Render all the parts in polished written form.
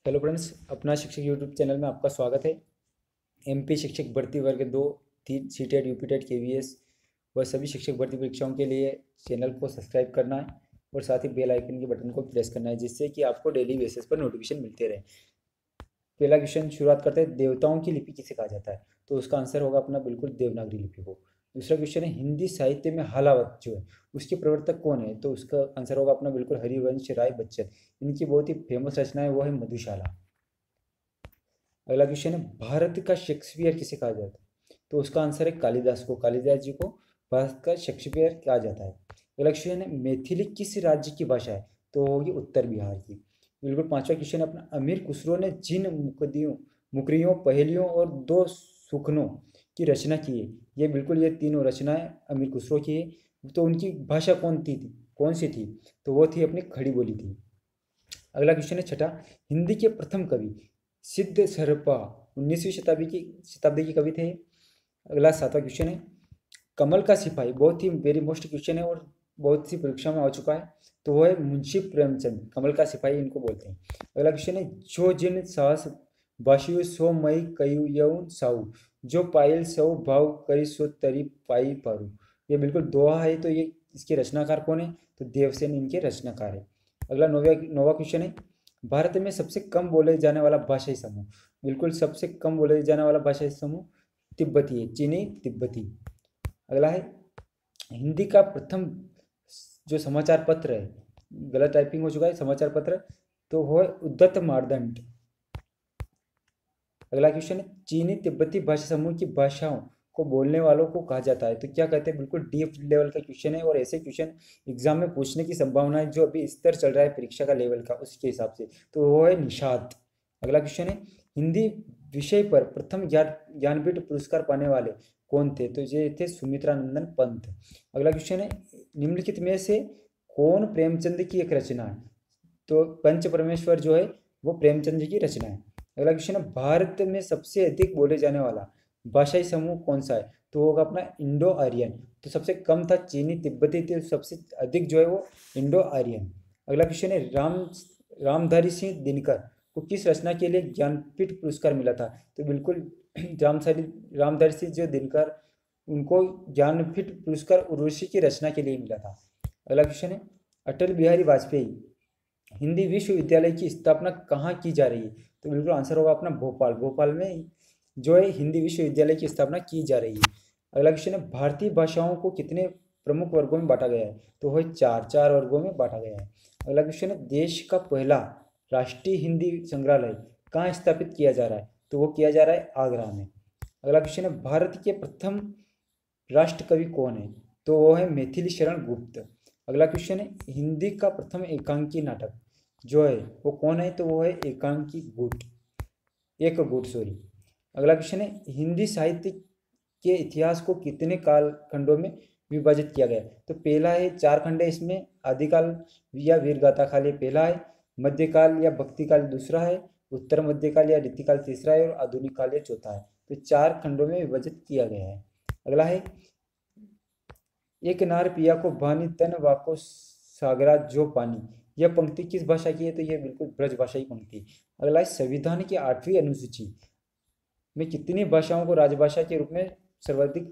Hello friends, अपना शिक्षक YouTube channel में आपका स्वागत है। एमपी शिक्षक भर्ती वर्ग 2, 3 सीटेट, यूपीटेट, केवीएस व सभी शिक्षक भर्ती परीक्षाओं के लिए चैनल को सब्सक्राइब करना है और साथ ही बेल आइकन के बटन को प्रेस करना है, जिससे कि आपको डेली बेसिस पर नोटिफिकेशन मिलते रहे। पहला क्वेश्चन शुरुआत करते हैं, देवताओं की लिपि किसे कहा जाता है? तो उसका आंसर होगा अपना बिल्कुल देवनागरी लिपि को। दूसरा क्वेश्चन है, हिंदी साहित्य में हालावत जो है उसके प्रवर्तक कौन है? तो उसका आंसर होगा अपना बिल्कुल हरिवंश राय बच्चन। इनकी बहुत ही फेमस रचना है, वो है मधुशाला। अगला क्वेश्चन है, भारत का शेक्सपियर किसे कहा जाता है? तो उसका आंसर है कालिदास को। कालिदास जी को भारत का शेक्सपियर कहा जाता है। अगला क्वेश्चन है, मैथिली किस राज्य की भाषा है? तो होगी उत्तर बिहार की। बिल्कुल पांचवा क्वेश्चन है अपना, अमीर खुसरो ने जिन मुकरियों, पहेलियों और दो सुखनों की रचना की है, ये बिल्कुल ये तीनों रचनाएं अमीर खुसरो की है। तो उनकी भाषा कौन सी थी? तो वो थी अपनी खड़ी बोली थी। अगला क्वेश्चन है छठा, हिंदी के प्रथम कवि सिद्ध सर्पा 19वीं शताब्दी की कवि थे। अगला सातवां क्वेश्चन है, कमल का सिपाही बहुत ही वेरी मोस्ट क्वेश्चन है और बहुत सी परीक्षा में आ चुका है। तो वो है मुंशी प्रेमचंद, कमल का सिपाही इनको बोलते हैं। अगला क्वेश्चन है, जो जिन साहस बाशियो सो मई कयु साऊ, जो पायल सो भाव करी सो तरी पाई पारू। ये बिल्कुल दोहा है, तो ये इसके रचनाकार कौन है? तो देवसेन इनके रचनाकार है। अगला नौवा क्वेश्चन है, भारत में सबसे कम बोले जाने वाला भाषाई समूह। बिल्कुल सबसे कम बोले जाने वाला भाषाई समूह तिब्बती है, चीनी तिब्बती। अगला है, हिंदी का प्रथम जो समाचार पत्र है, गलत टाइपिंग हो चुका है समाचार पत्र, तो वो है उद्दत मार्दंड। अगला क्वेश्चन है, चीनी तिब्बती भाषा समूह की भाषाओं को बोलने वालों को कहा जाता है, तो क्या कहते हैं? बिल्कुल डीप लेवल का क्वेश्चन है और ऐसे क्वेश्चन एग्जाम में पूछने की संभावना है जो अभी स्तर चल रहा है परीक्षा का लेवल का, उसके हिसाब से तो वो है निषाद। अगला क्वेश्चन है, हिंदी विषय पर प्रथम ज्ञानपीठ पुरस्कार पाने वाले कौन थे? तो ये थे सुमित्रानंदन पंत। अगला क्वेश्चन है, निम्नलिखित में से कौन प्रेमचंद की एक रचना है? तो पंच परमेश्वर जो है वो प्रेमचंद जी की रचना है। अगला क्वेश्चन है, भारत में सबसे अधिक बोले जाने वाला भाषाई समूह कौन सा है? तो होगा अपना इंडो आर्यन। तो सबसे कम था चीनी तिब्बती, तो सबसे अधिक जो है वो इंडो आर्यन। अगला क्वेश्चन है, रामधारी सिंह दिनकर को किस रचना के लिए ज्ञानपीठ पुरस्कार मिला था? तो बिल्कुल रामधारी सिंह जो दिनकर, उनको ज्ञानपीठ पुरस्कार उर्वशी की रचना के लिए मिला था। अगला क्वेश्चन है, अटल बिहारी वाजपेयी हिंदी विश्वविद्यालय की स्थापना कहाँ की जा रही है? तो बिल्कुल आंसर होगा अपना भोपाल में जो है हिंदी विश्वविद्यालय की स्थापना की जा रही है। अगला क्वेश्चन है, भारतीय भाषाओं को कितने प्रमुख वर्गों में बांटा गया है? तो वह चार वर्गों में बांटा गया है। अगला क्वेश्चन है, देश का पहला राष्ट्रीय हिंदी संग्रहालय कहाँ स्थापित किया जा रहा है? तो वो किया जा रहा है आगरा में। अगला क्वेश्चन है, भारत के प्रथम राष्ट्र कवि कौन है? तो वो है मैथिली शरण गुप्त। अगला क्वेश्चन है, हिंदी का प्रथम एकांकी नाटक जो है वो कौन है? तो वो है एकांकी गुट, एक गुट सॉरी। अगला क्वेश्चन है, हिंदी साहित्य के इतिहास को कितने काल खंडों में विभाजित किया गया? तो पहला है 4 खंड है, इसमें आदिकाल या वीरगाथा काल ये पहला है, मध्यकाल या भक्ति काल दूसरा है, उत्तर मध्यकाल या रीतिकाल तीसरा है और आधुनिक काल ये चौथा है। तो 4 खंडों में विभाजित किया गया है। अगला है, एक नार पिया को भानी तन वाको सागरा जो पानी, यह पंक्ति किस भाषा की है? तो यह बिल्कुल ब्रज भाषा की पंक्ति। अगला है, संविधान की 8वीं अनुसूची में कितनी भाषाओं को राजभाषा के रूप में सर्वाधिक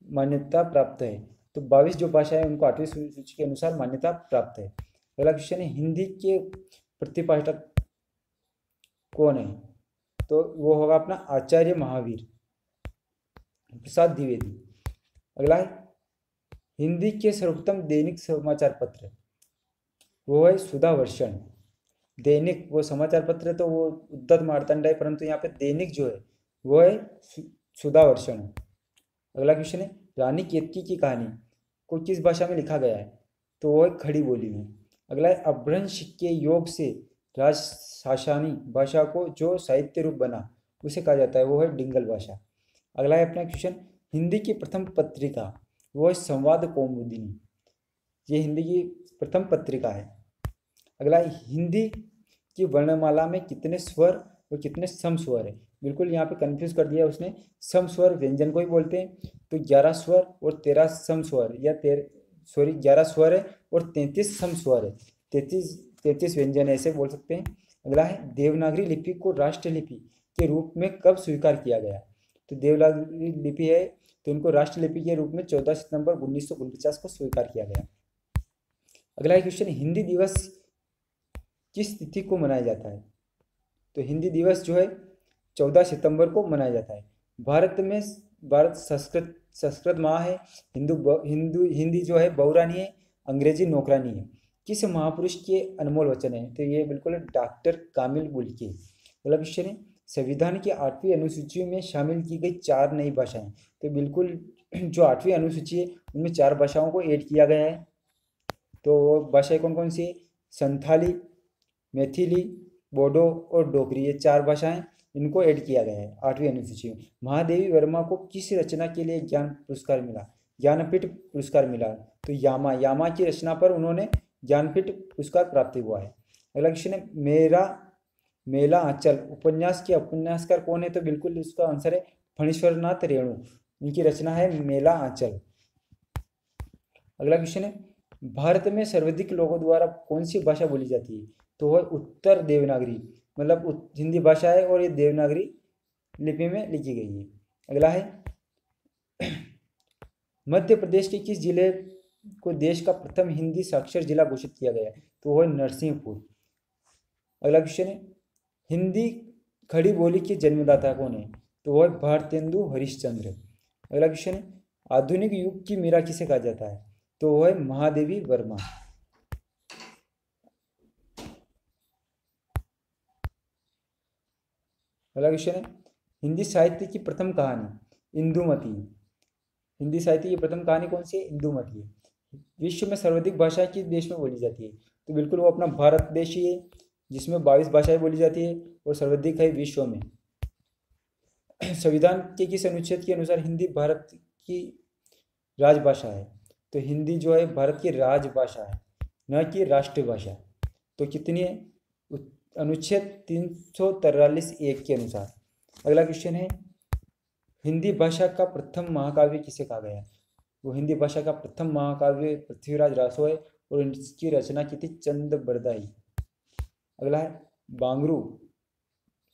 मान्यता प्राप्त है? तो 22 जो भाषाएं उनको 8वीं सूची के अनुसार मान्यता प्राप्त है। अगला क्वेश्चन है, हिंदी के प्रतिपाठक कौन है? तो वो होगा अपना आचार्य महावीर प्रसाद द्विवेदी। अगला है, हिंदी के सर्वोत्तम दैनिक समाचार पत्र वो है सुधावर्षण। दैनिक वो समाचार पत्र तो वो उद्दत मार्तंड है, परंतु यहाँ पे दैनिक जो है वो है सुधावर्षण। अगला क्वेश्चन है, रानी केतकी की कहानी को किस भाषा में लिखा गया है? तो वो है खड़ी बोली में। अगला है, अपभ्रंश के योग से राजशासनी भाषा को जो साहित्य रूप बना उसे कहा जाता है, वो है डिंगल भाषा। अगला है अपना क्वेश्चन, हिंदी की प्रथम पत्रिका वो है संवाद कौमुदिनी, ये हिंदी की प्रथम पत्रिका है। अगला है, हिंदी की वर्णमाला में कितने स्वर और कितने सम स्वर है? बिल्कुल यहाँ पे कंफ्यूज कर दिया उसने, सम स्वर व्यंजन को ही बोलते हैं, तो 11 स्वर और 13 सम स्वर या 11 स्वर है और 33 सम स्वर है, 33 व्यंजन ऐसे बोल सकते हैं। अगला है देवनागरी लिपि को राष्ट्रलिपि के रूप में कब स्वीकार किया गया? तो देवनागरी लिपि है तो उनको राष्ट्रलिपि के रूप में 14 सितंबर 1949 को स्वीकार किया गया। अगला है क्वेश्चन, हिंदी दिवस किस तिथि को मनाया जाता है? तो हिंदी दिवस जो है 14 सितंबर को मनाया जाता है। भारत संस्कृत माह है, हिंदी जो है बहुरानी है, अंग्रेजी नौकरानी है। किस महापुरुष के अनमोल वचन है? तो ये बिल्कुल डॉक्टर कामिल बुल्की। अगला क्वेश्चन है, संविधान की 8वीं अनुसूची में शामिल की गई 4 नई भाषाएं। तो बिल्कुल जो 8वीं अनुसूची है उनमें 4 भाषाओं को ऐड किया गया है। तो वो भाषाएं कौन कौन सी है? संथाली, मैथिली, बोडो और डोगरी, ये 4 भाषाएं इनको ऐड किया गया है 8वीं अनुसूची में। महादेवी वर्मा को किस रचना के लिए ज्ञान पुरस्कार मिला? ज्ञानपीठ पुरस्कार मिला। तो यामा की रचना पर उन्होंने ज्ञानपीठ पुरस्कार प्राप्त हुआ है। अगला क्वेश्चन है, मेला आंचल उपन्यास के उपन्यासकार कौन है? तो बिल्कुल उसका आंसर है फणीश्वरनाथ रेणु, इनकी रचना है मेला आंचल। अगला क्वेश्चन है, भारत में सर्वाधिक लोगों द्वारा कौन सी भाषा बोली जाती है? तो वह उत्तर देवनागरी, मतलब हिंदी भाषा है और ये देवनागरी लिपि में लिखी गई है। अगला है, मध्य प्रदेश के किस जिले को देश का प्रथम हिंदी साक्षर जिला घोषित किया गया है? तो वह नरसिंहपुर। अगला क्वेश्चन है, हिंदी खड़ी बोली के जन्मदाता कौन है? तो वह भारतेंदु हरिश्चंद्र। अगला क्वेश्चन है, आधुनिक युग की मीरा किसे कहा जाता है? तो वह है महादेवी वर्मा। अगला क्वेश्चन है, हिंदी साहित्य की प्रथम कहानी इंदुमती। हिंदी साहित्य की प्रथम कहानी कौन सी है? इंदुमती है। विश्व में सर्वाधिक भाषा किस देश में बोली जाती है? तो बिल्कुल वो अपना भारत देश ही है, जिसमें 22 भाषाएं बोली जाती है और सर्वाधिक है विश्व में। संविधान के किस अनुच्छेद के अनुसार हिंदी भारत की राजभाषा है? तो हिंदी जो है भारत की राजभाषा है, न कि राष्ट्रभाषा। तो कितनी है? अनुच्छेद 343(1) के अनुसार। अगला क्वेश्चन है, हिंदी भाषा का प्रथम महाकाव्य किसे कहा गया? वो हिंदी भाषा का प्रथम महाकाव्य पृथ्वीराज रासो है और इसकी रचना की थी चंद बरदाई। अगला है, बांगरू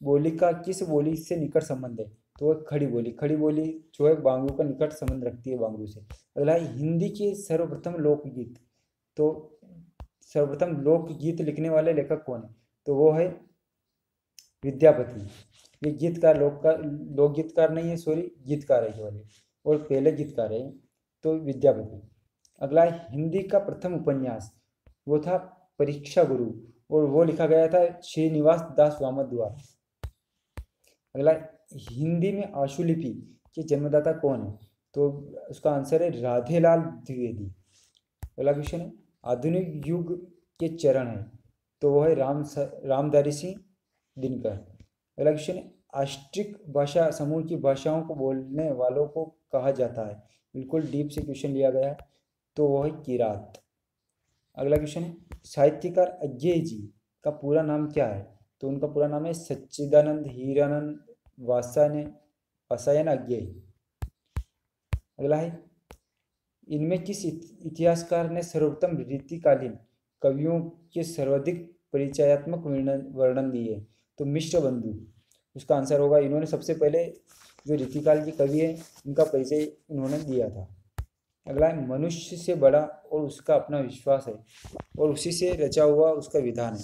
बोली का किस बोली से निकट संबंध है? तो वह खड़ी बोली जो है बांगरू का निकट संबंध रखती है बांगरू से। अगला है, हिंदी के सर्वप्रथम लोकगीत। तो सर्वप्रथम लोकगीत लिखने वाले लेखक कौन है? तो वो है विद्यापति। ये गीतकार लोकगीतकार नहीं है, सॉरी गीतकार है केवल, और पहले गीतकार है तो विद्यापति। अगला है, हिंदी का प्रथम उपन्यास वो था परीक्षा गुरु और वो लिखा गया था श्रीनिवास दास वामन द्वारा। अगला, हिंदी में आशुलिपि के जन्मदाता कौन है? तो उसका आंसर है राधेलाल द्विवेदी। अगला क्वेश्चन है, आधुनिक युग के चरण है। तो वो है रामधारी सिंह दिनकर। अगला क्वेश्चन है, आस्ट्रिक भाषा समूह की भाषाओं को बोलने वालों को कहा जाता है। बिल्कुल डीप से क्वेश्चन लिया गया है, तो वो है किरात। अगला क्वेश्चन है, साहित्यकार अज्ञेय जी का पूरा नाम क्या है? तो उनका पूरा नाम है सच्चिदानंद हीरानंद वात्स्यायन अज्ञेय। अगला है, इनमें किस इतिहासकार ने सर्वोत्तम रीतिकालीन कवियों के सर्वाधिक परिचयात्मक वर्णन दिए? तो मिश्र बंधु उसका आंसर होगा। इन्होंने सबसे पहले जो रीतिकाल के कवि है उनका परिचय इन्होंने दिया था। अगला है, मनुष्य से बड़ा और उसका अपना विश्वास है और उसी से रचा हुआ उसका विधान है।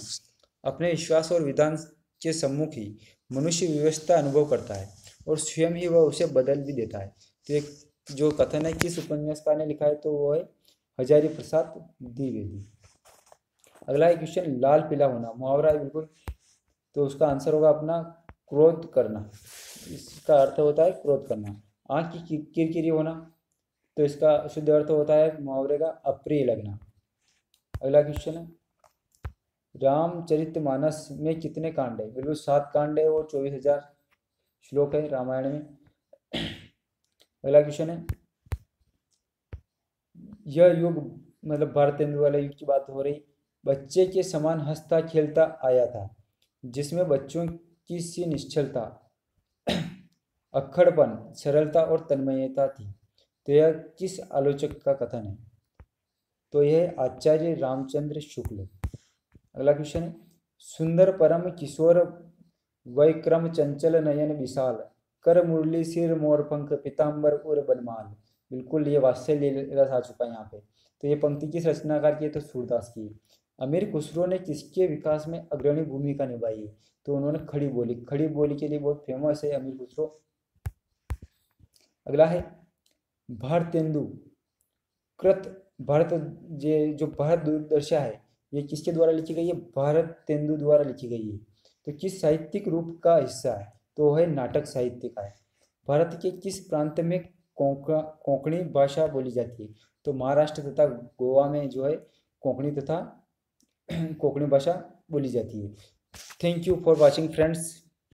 अपने विश्वास और विधान के सम्मुख ही मनुष्य व्यवस्था अनुभव करता है और स्वयं ही वह उसे बदल भी देता है। तो एक जो कथन है किस उपन्यासकार ने लिखा है? तो वो है हजारी प्रसाद द्विवेदी। अगला है क्वेश्चन, लाल पीला होना मुहावरा है बिल्कुल, तो उसका आंसर होगा अपना क्रोध करना। इसका अर्थ होता है क्रोध करना। आँख की किरकिरी होना, तो इसका शुद्ध अर्थ होता है मुहावरे का अप्रिय लगना। अगला क्वेश्चन है, रामचरितमानस में कितने कांड है? बिल्कुल 7 कांड है और 24,000 श्लोक है रामायण में। अगला क्वेश्चन है, यह युग मतलब भारतेंदु वाले युग की बात हो रही, बच्चे के समान हंसता खेलता आया था जिसमें बच्चों की सी निश्चलता, अक्खड़पन, सरलता और तन्मयता थी। तो यह किस आलोचक का कथन है? तो यह आचार्य रामचंद्र शुक्ल। अगला क्वेश्चन है, सुंदर परम किशोर वैक्रम चंचल नयन विशाल, कर मुरली सिर मोरपंख पीताम्बर उर बनमाल। बिल्कुल ये वात्सल्य रस आ चुका है यहाँ पे। तो ये पंक्ति किस रचनाकार की है? तो सूरदास की। अमीर खुसरो ने किसके विकास में अग्रणी भूमिका निभाई? तो उन्होंने खड़ी बोली, खड़ी बोली के लिए बहुत फेमस है अमीर खुसरो। अगला है भारतेंदु कृत भारत, ये जो भारत दूरदर्शा है ये किसके द्वारा लिखी गई है? भारत तेंदु द्वारा लिखी गई है। तो किस साहित्यिक रूप का हिस्सा है? तो वह है नाटक साहित्य का है। भारत के किस प्रांत में कोंकणी भाषा बोली जाती है? तो महाराष्ट्र तथा गोवा में जो है कोंकणी तथा कोंकणी भाषा बोली जाती है। Thank you for watching friends.